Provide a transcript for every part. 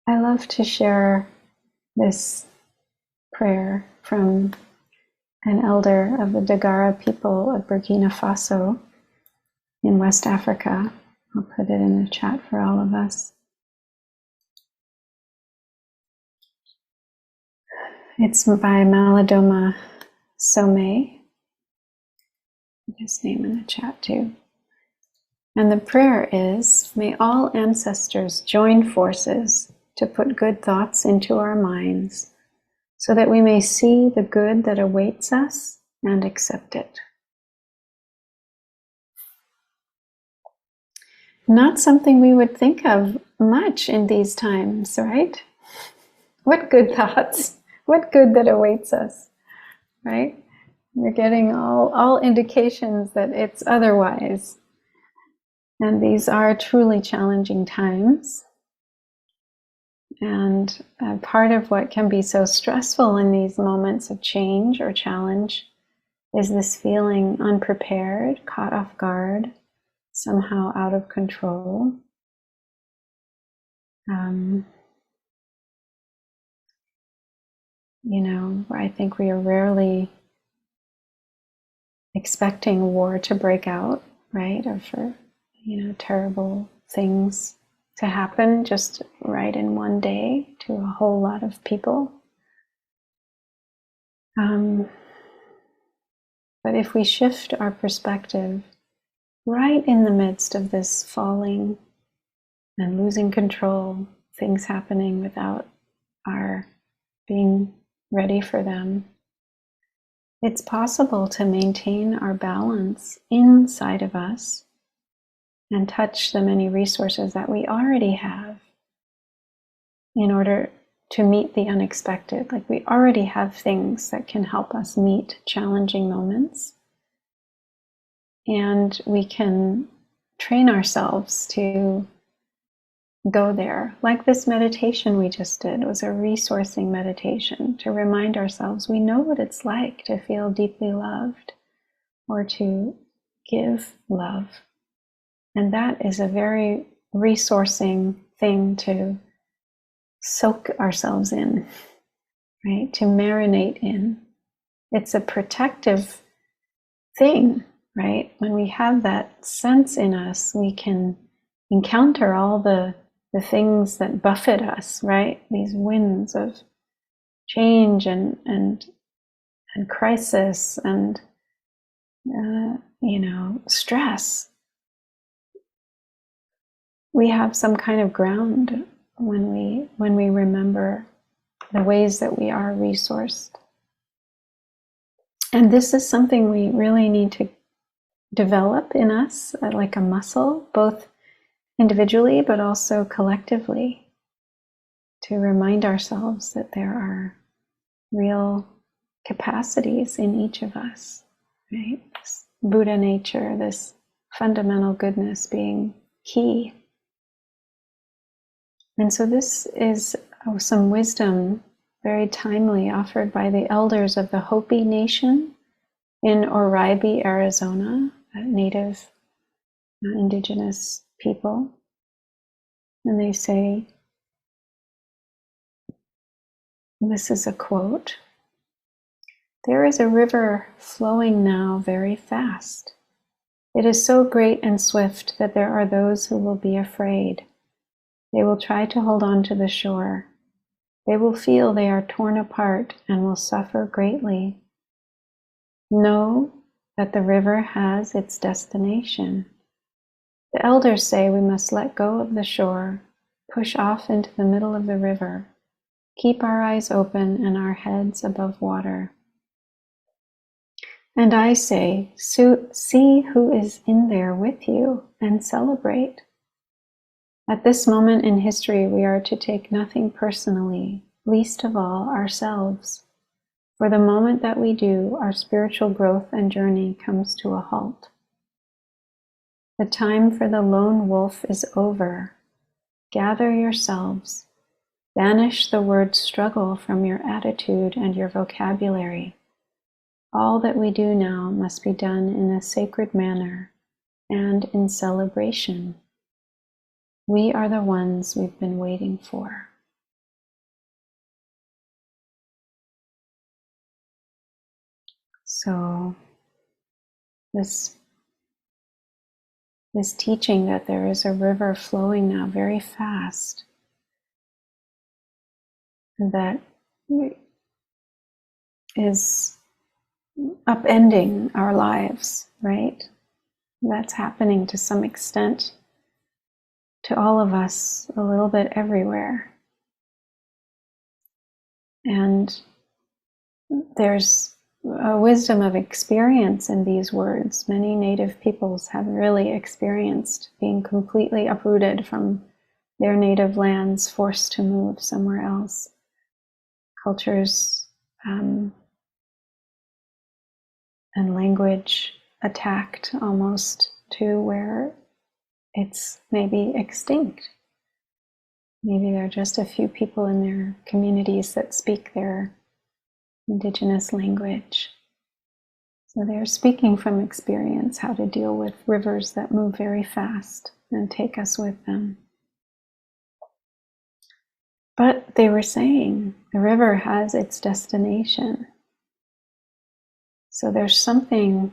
I love to share this prayer from an elder of the Dagara people of Burkina Faso in West Africa. I'll put it in the chat for all of us. It's by Malidoma Somé. Put his name in the chat too. And the prayer is, may all ancestors join forces to put good thoughts into our minds so that we may see the good that awaits us and accept it. Not something we would think of much in these times, right? What good thoughts? What good that awaits us, right? We're getting all indications that it's otherwise. And these are truly challenging times. And part of what can be so stressful in these moments of change or challenge is this feeling unprepared, caught off guard, somehow out of control. I think we are rarely expecting war to break out, right? Or for, terrible things to happen just right in one day to a whole lot of people. But if we shift our perspective right in the midst of this falling and losing control, things happening without our being ready for them, it's possible to maintain our balance inside of us and touch the many resources that we already have in order to meet the unexpected. Like, we already have things that can help us meet challenging moments. And we can train ourselves to go there. Like this meditation we just did was a resourcing meditation to remind ourselves we know what it's like to feel deeply loved or to give love. And that is a very resourcing thing to soak ourselves in, right? To marinate in. It's a protective thing, right? When we have that sense in us, we can encounter all the things that buffet us, right? These winds of change and crisis and stress. We have some kind of ground when we remember the ways that we are resourced. And this is something we really need to develop in us, like a muscle, both individually but also collectively, to remind ourselves that there are real capacities in each of us, right? This Buddha nature, this fundamental goodness being key. And so this is some wisdom, very timely, offered by the elders of the Hopi Nation in Oribe, Arizona, a native Indigenous people. And they say, this is a quote, "There is a river flowing now very fast. It is so great and swift that there are those who will be afraid. They will try to hold on to the shore. They will feel they are torn apart and will suffer greatly. Know that the river has its destination. The elders say we must let go of the shore, push off into the middle of the river, keep our eyes open and our heads above water. And I say, see who is in there with you and celebrate. At this moment in history, we are to take nothing personally, least of all ourselves. For the moment that we do, our spiritual growth and journey comes to a halt. The time for the lone wolf is over. Gather yourselves. Banish the word struggle from your attitude and your vocabulary. All that we do now must be done in a sacred manner and in celebration. We are the ones we've been waiting for." So this teaching that there is a river flowing now very fast, that is upending our lives, right? That's happening to some extent to all of us, a little bit everywhere. And there's a wisdom of experience in these words. Many native peoples have really experienced being completely uprooted from their native lands, forced to move somewhere else. Cultures and language attacked almost to where it's maybe extinct. Maybe there are just a few people in their communities that speak their Indigenous language. So they're speaking from experience how to deal with rivers that move very fast and take us with them. But they were saying the river has its destination. So there's something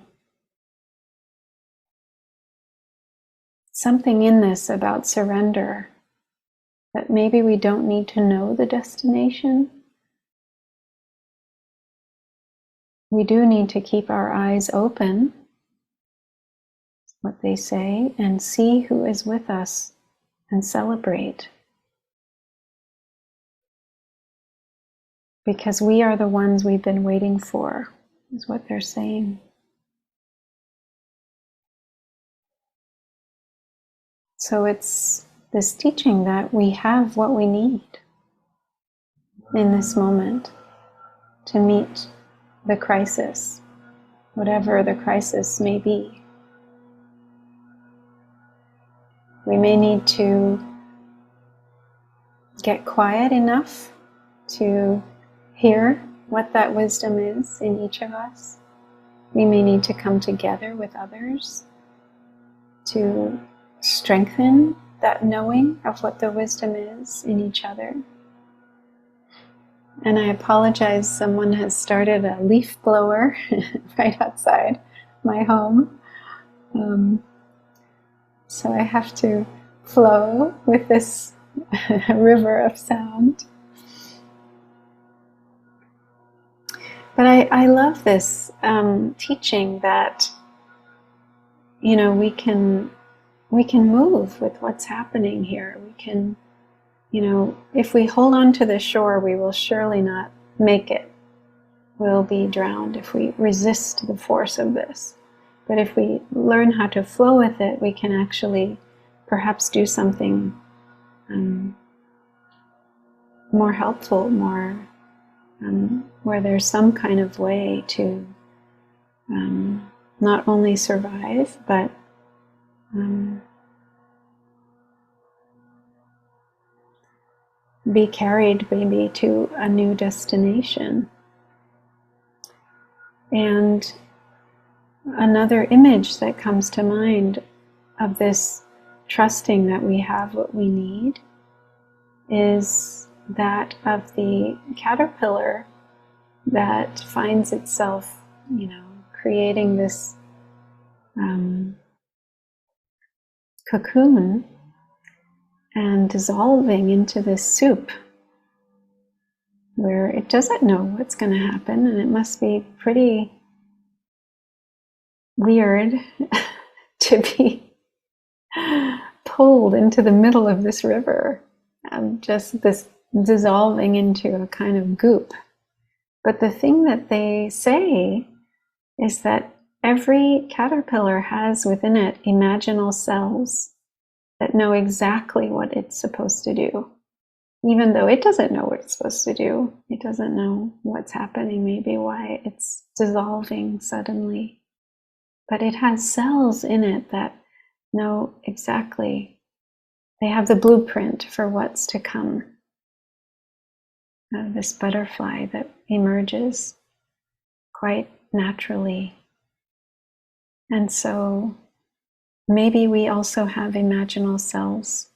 in this about surrender, that maybe we don't need to know the destination. We do need to keep our eyes open, what they say, and see who is with us and celebrate. Because we are the ones we've been waiting for, is what they're saying. So it's this teaching that we have what we need in this moment to meet the crisis, whatever the crisis may be. We may need to get quiet enough to hear what that wisdom is in each of us. We may need to come together with others to strengthen that knowing of what the wisdom is in each other. And I apologize, someone has started a leaf blower right outside my home. So I have to flow with this river of sound. But I love this teaching that, we can move with what's happening here. We can, if we hold on to the shore, we will surely not make it. We'll be drowned if we resist the force of this. But if we learn how to flow with it, we can actually perhaps do something more helpful, more where there's some kind of way to not only survive, but be carried maybe to a new destination. And another image that comes to mind of this trusting that we have what we need is that of the caterpillar that finds itself, creating this cocoon and dissolving into this soup where it doesn't know what's going to happen, and it must be pretty weird to be pulled into the middle of this river, just this dissolving into a kind of goop. But the thing that they say is that every caterpillar has within it imaginal cells that know exactly what it's supposed to do. Even though it doesn't know what it's supposed to do, it doesn't know what's happening, maybe why it's dissolving suddenly. But it has cells in it that know exactly. They have the blueprint for what's to come. This butterfly that emerges quite naturally. And so maybe we also have imaginal cells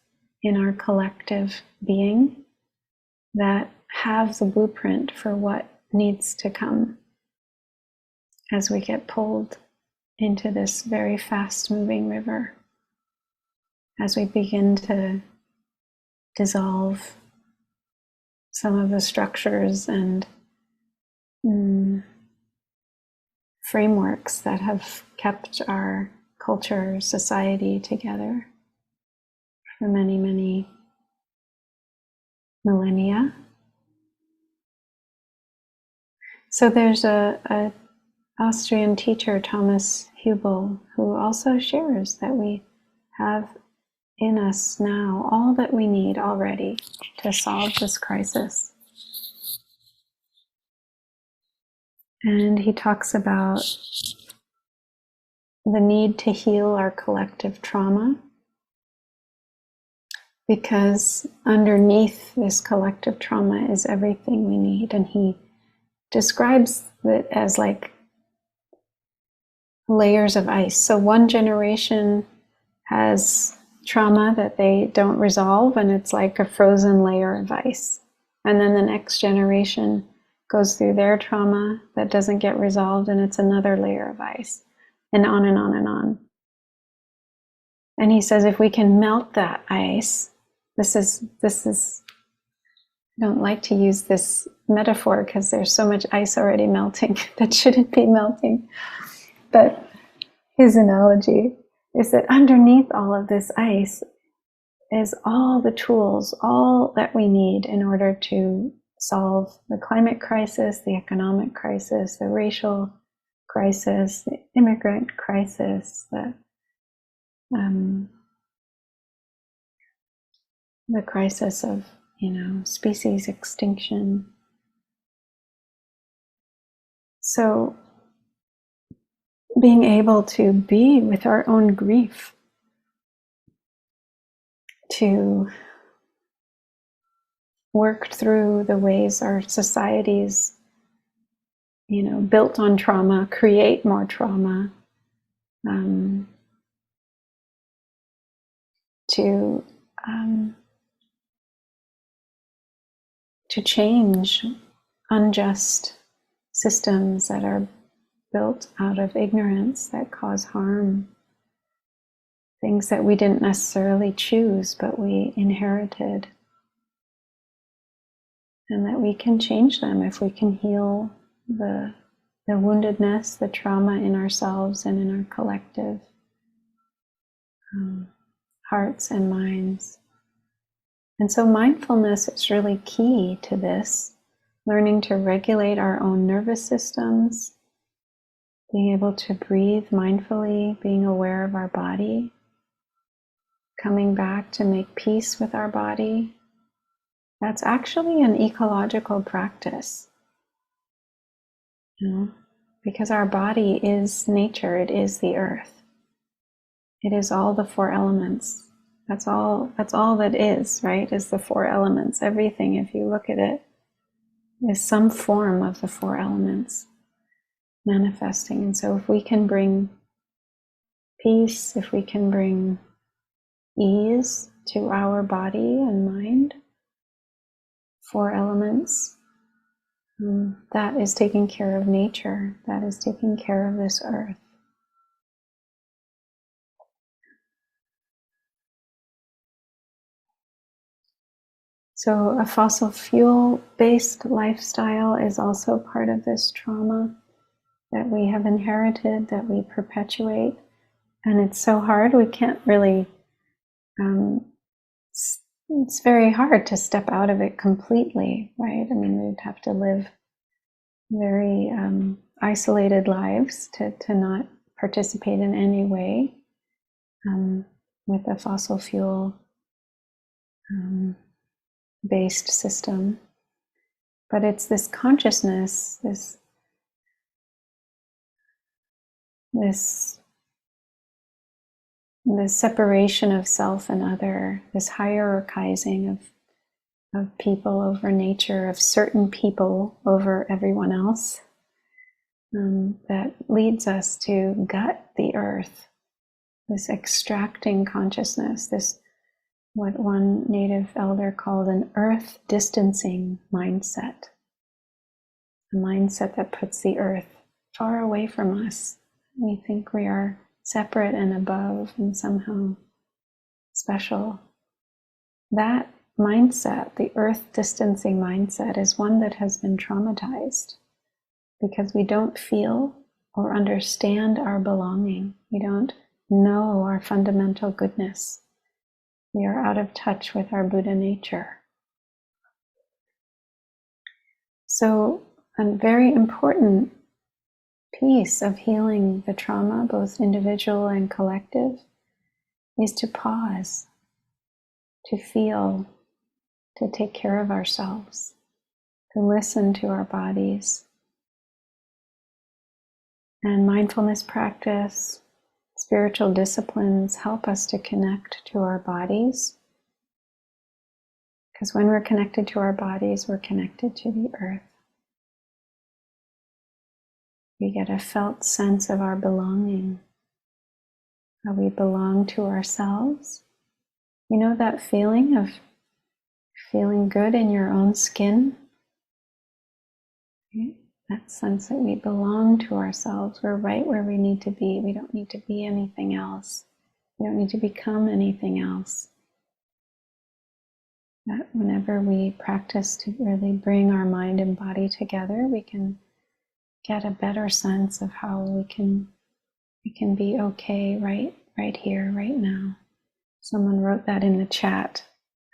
in our collective being that have the blueprint for what needs to come. as we get pulled into this very fast-moving river, as we begin to dissolve some of the structures and frameworks that have kept our culture, society together for many, many millennia. So there's a Austrian teacher, Thomas Hübl, who also shares that we have in us now all that we need already to solve this crisis. And he talks about the need to heal our collective trauma, because underneath this collective trauma is everything we need. And he describes it as like layers of ice. So one generation has trauma that they don't resolve, and it's like a frozen layer of ice. And then the next generation goes through their trauma that doesn't get resolved, and it's another layer of ice, and on and on and on. And he says if we can melt that ice, this is I don't like to use this metaphor because there's so much ice already melting that shouldn't be melting. But his analogy is that underneath all of this ice is all the tools, all that we need in order to solve the climate crisis, the economic crisis, the racial crisis, the immigrant crisis, the crisis of, species extinction. So being able to be with our own grief, to work through the ways our societies, built on trauma, create more trauma, to change unjust systems that are built out of ignorance, that cause harm, things that we didn't necessarily choose, but we inherited, and that we can change them if we can heal the woundedness, the trauma in ourselves and in our collective hearts and minds. And so mindfulness is really key to this, learning to regulate our own nervous systems, being able to breathe mindfully, being aware of our body, coming back to make peace with our body. That's actually an ecological practice, because our body is nature, it is the earth. It is all the four elements. That's all that is, right? Is the four elements. Everything, if you look at it, is some form of the four elements manifesting. And so if we can bring peace, if we can bring ease to our body and mind, four elements, that is taking care of nature, that is taking care of this earth. So a fossil fuel-based lifestyle is also part of this trauma that we have inherited, that we perpetuate. And it's so hard, we can't really, it's very hard to step out of it completely, right? I mean, we'd have to live very isolated lives to not participate in any way with a fossil fuel based system. But it's this consciousness, this separation of self and other, this hierarchizing of people over nature, of certain people over everyone else, that leads us to gut the earth, this extracting consciousness, this what one native elder called an earth distancing mindset, a mindset that puts the earth far away from us. We think we are separate and above and somehow special. That mindset, the earth distancing mindset, is one that has been traumatized because we don't feel or understand our belonging. We don't know our fundamental goodness. We are out of touch with our Buddha nature. So, a very important piece of healing the trauma, both individual and collective, is to pause, to feel, to take care of ourselves, to listen to our bodies. And mindfulness practice, spiritual disciplines help us to connect to our bodies. Because when we're connected to our bodies, we're connected to the earth. We get a felt sense of our belonging, how we belong to ourselves. You know that feeling of feeling good in your own skin? Right? That sense that we belong to ourselves. We're right where we need to be. We don't need to be anything else. We don't need to become anything else. That whenever we practice to really bring our mind and body together, we can get a better sense of how we can be okay right here, right now. Someone wrote that in the chat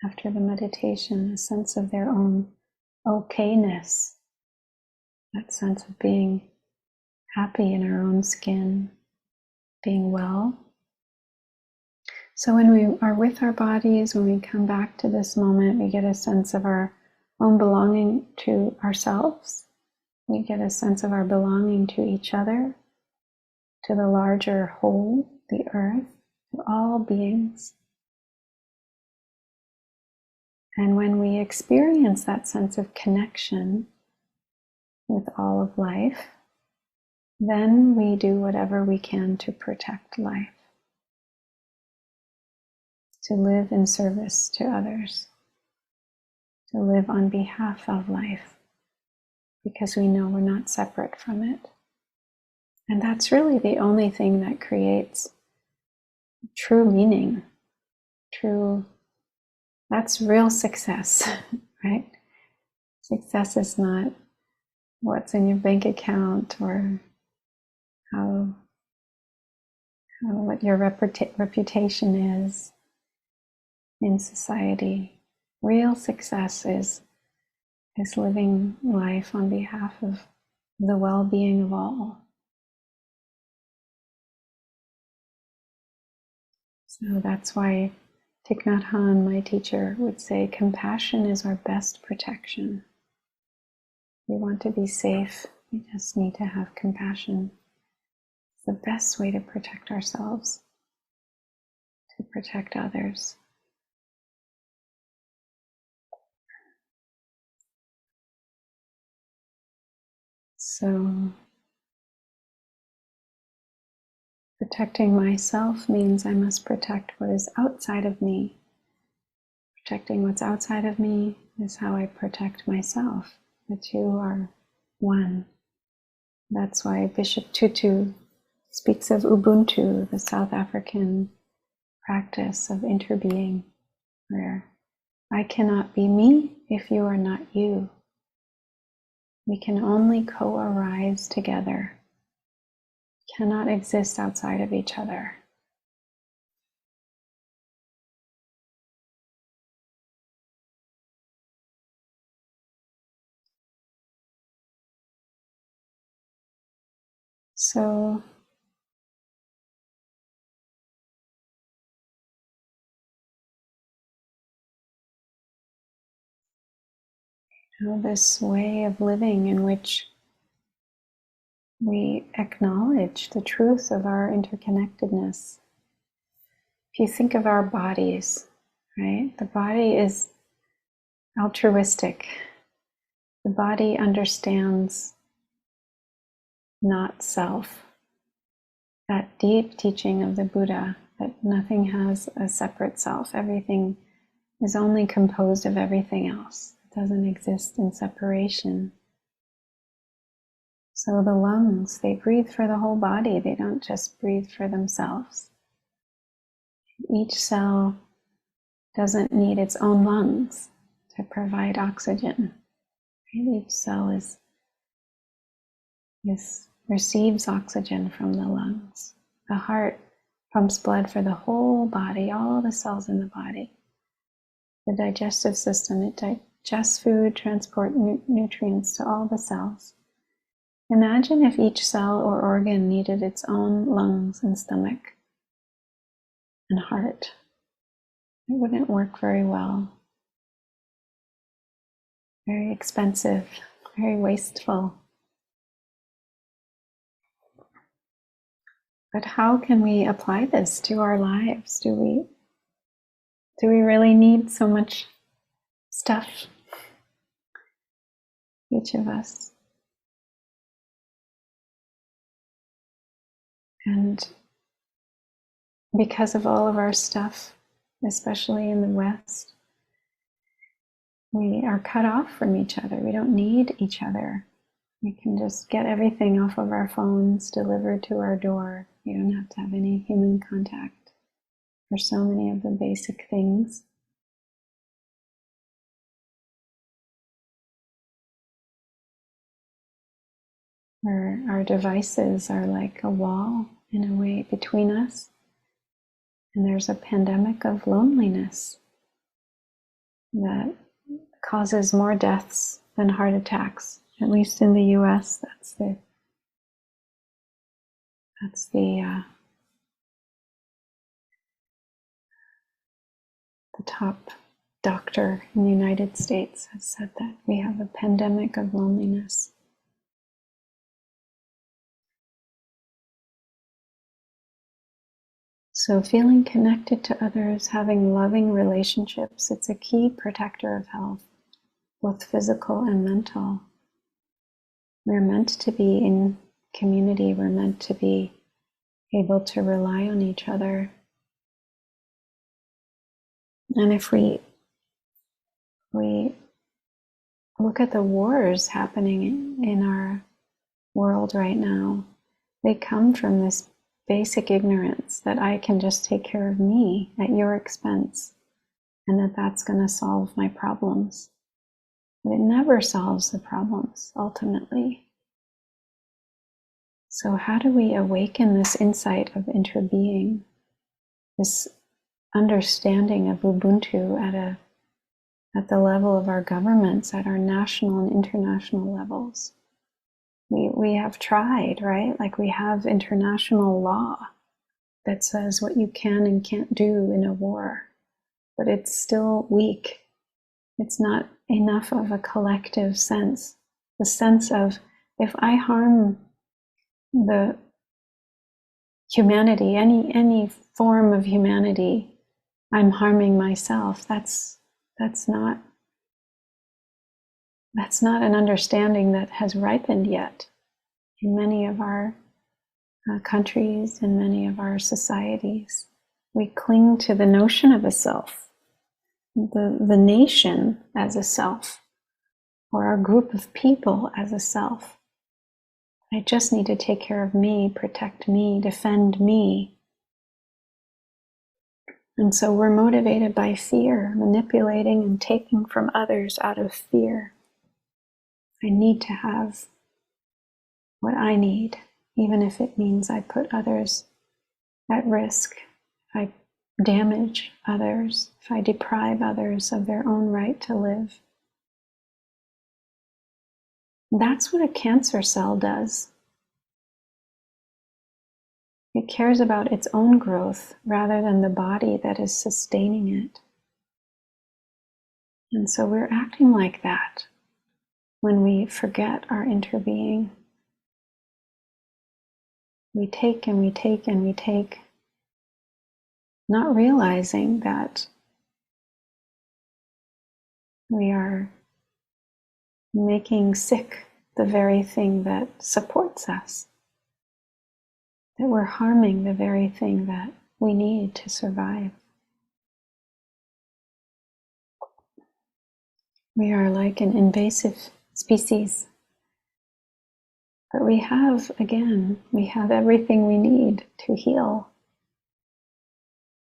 after the meditation, a sense of their own okayness, that sense of being happy in our own skin, being well. So when we are with our bodies, when we come back to this moment, we get a sense of our own belonging to ourselves. We get a sense of our belonging to each other, to the larger whole, the earth, to all beings. And when we experience that sense of connection with all of life, then we do whatever we can to protect life, to live in service to others, to live on behalf of life, because we know we're not separate from it. And that's really the only thing that creates true meaning, that's real success, right? Success is not what's in your bank account or what your reputation is in society. Real success is living life on behalf of the well-being of all. So that's why Thich Nhat Hanh, my teacher, would say compassion is our best protection. We want to be safe, we just need to have compassion. It's the best way to protect ourselves, to protect others. So, protecting myself means I must protect what is outside of me. Protecting what's outside of me is how I protect myself. The two are one. That's why Bishop Tutu speaks of Ubuntu, the South African practice of interbeing, where I cannot be me if you are not you. We can only co-arise together, cannot exist outside of each other. So, this way of living in which we acknowledge the truth of our interconnectedness. If you think of our bodies, right? The body is altruistic. The body understands not self. That deep teaching of the Buddha, that nothing has a separate self. Everything is only composed of everything else. It doesn't exist in separation. So the lungs, they breathe for the whole body. They don't just breathe for themselves. Each cell doesn't need its own lungs to provide oxygen. Each cell receives oxygen from the lungs. The heart pumps blood for the whole body, all the cells in the body. The digestive system, it digests food, transports nutrients to all the cells. Imagine if each cell or organ needed its own lungs and stomach and heart. It wouldn't work very well. Very expensive, very wasteful. But how can we apply this to our lives? Do we really need so much stuff? Each of us. And because of all of our stuff, especially in the West, we are cut off from each other. We don't need each other. We can just get everything off of our phones delivered to our door. We don't have to have any human contact for so many of the basic things. Our devices are like a wall, in a way, between us. And there's a pandemic of loneliness that causes more deaths than heart attacks. At least in the US, that's the top doctor in the United States has said that we have a pandemic of loneliness. So feeling connected to others, having loving relationships, it's a key protector of health, both physical and mental. We're meant to be in community. We're meant to be able to rely on each other. And if we look at the wars happening in our world right now, they come from this basic ignorance that I can just take care of me at your expense, and that's going to solve my problems. But it never solves the problems, ultimately. So how do we awaken this insight of interbeing, this understanding of Ubuntu at the level of our governments, at our national and international levels? We have tried, right? Like we have international law that says what you can and can't do in a war, but it's still weak. It's not enough of a collective sense. The sense of, if I harm the humanity, any form of humanity, I'm harming myself. That's not an understanding that has ripened yet in many of our countries and many of our societies. We cling to the notion of a self, the nation as a self, or our group of people as a self. I just need to take care of me, protect me, defend me. And so we're motivated by fear, manipulating and taking from others out of fear. I need to have what I need, even if it means I put others at risk, if I damage others, if I deprive others of their own right to live. That's what a cancer cell does. It cares about its own growth rather than the body that is sustaining it. And so we're acting like that when we forget our interbeing. We take and we take and we take, not realizing that we are making sick the very thing that supports us, that we're harming the very thing that we need to survive. We are like an invasive species, But we have everything we need to heal,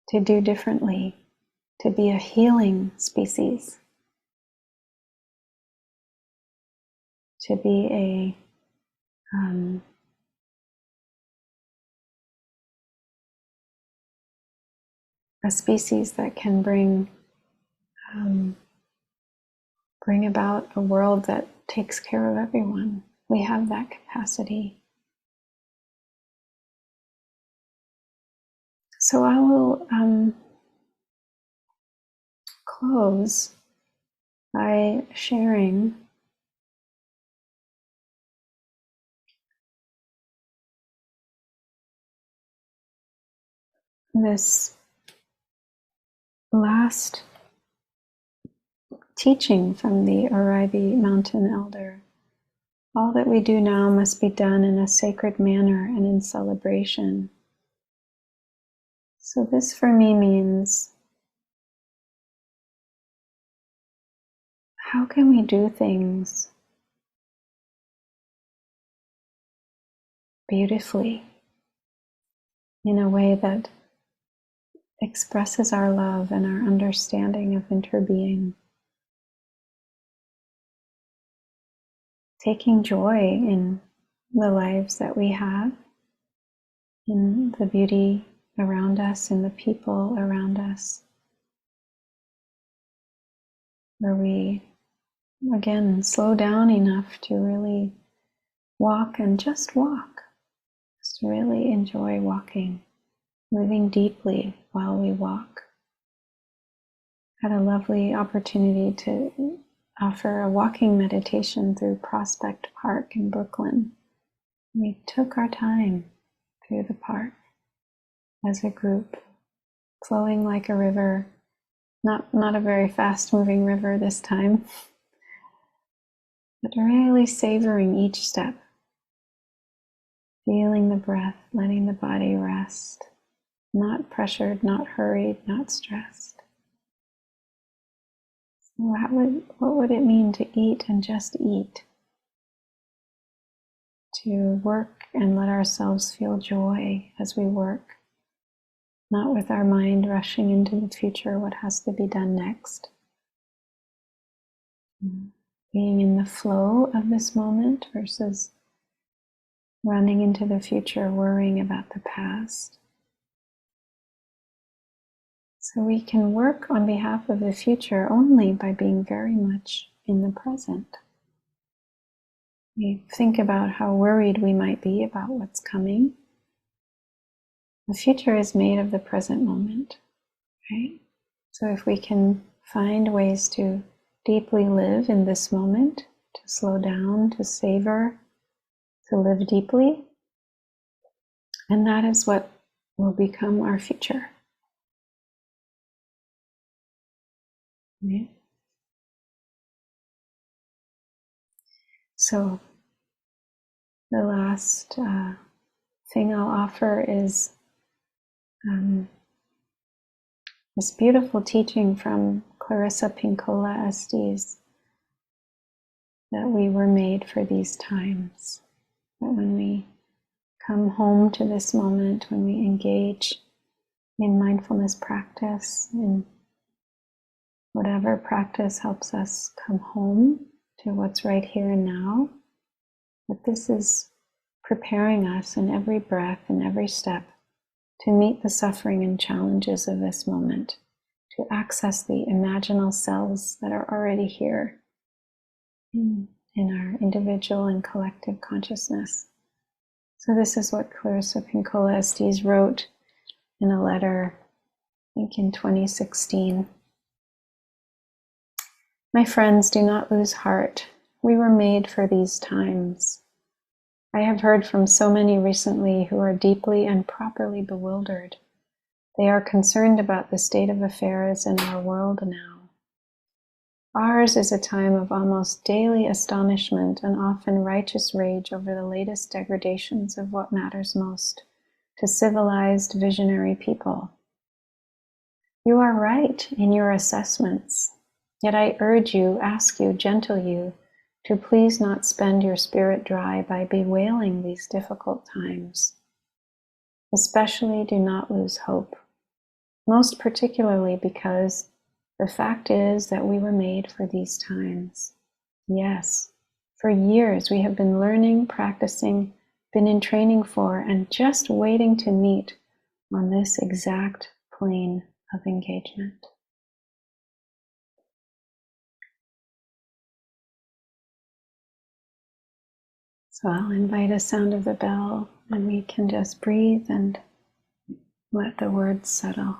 to do differently, to be a healing species, to be a species that can bring about a world that takes care of everyone. We have that capacity. So I will close by sharing this last teaching from the Arrivi Mountain Elder. All that we do now must be done in a sacred manner and in celebration. So this for me means, how can we do things beautifully in a way that expresses our love and our understanding of interbeing? Taking joy in the lives that we have, in the beauty around us, in the people around us, where we, again, slow down enough to really walk and just walk. Just really enjoy walking, living deeply while we walk. Had a lovely opportunity to offer a walking meditation through Prospect Park in Brooklyn. We took our time through the park as a group, flowing like a river, not a very fast-moving river this time, but really savoring each step, feeling the breath, letting the body rest, not pressured, not hurried, not stressed. What would it mean to eat and just eat? To work and let ourselves feel joy as we work, not with our mind rushing into the future, what has to be done next. Being in the flow of this moment versus running into the future, worrying about the past. So we can work on behalf of the future only by being very much in the present. We think about how worried we might be about what's coming. The future is made of the present moment, right? So if we can find ways to deeply live in this moment, to slow down, to savor, to live deeply, and that is what will become our future. Right? So the last thing I'll offer is this beautiful teaching from Clarissa Pinkola Estes, that we were made for these times. That when we come home to this moment, when we engage in mindfulness practice, in whatever practice helps us come home to what's right here and now, that this is preparing us in every breath and every step to meet the suffering and challenges of this moment, to access the imaginal selves that are already here in our individual and collective consciousness. So this is what Clarissa Pinkola Estes wrote in a letter, I think in 2016. My friends, do not lose heart. We were made for these times. I have heard from so many recently who are deeply and properly bewildered. They are concerned about the state of affairs in our world now. Ours is a time of almost daily astonishment and often righteous rage over the latest degradations of what matters most to civilized, visionary people. You are right in your assessments. Yet I urge you, ask you, gentle you, to please not spend your spirit dry by bewailing these difficult times. Especially do not lose hope, most particularly because the fact is that we were made for these times. Yes, for years we have been learning, practicing, been in training for, and just waiting to meet on this exact plane of engagement. So I'll invite a sound of the bell, and we can just breathe and let the words settle.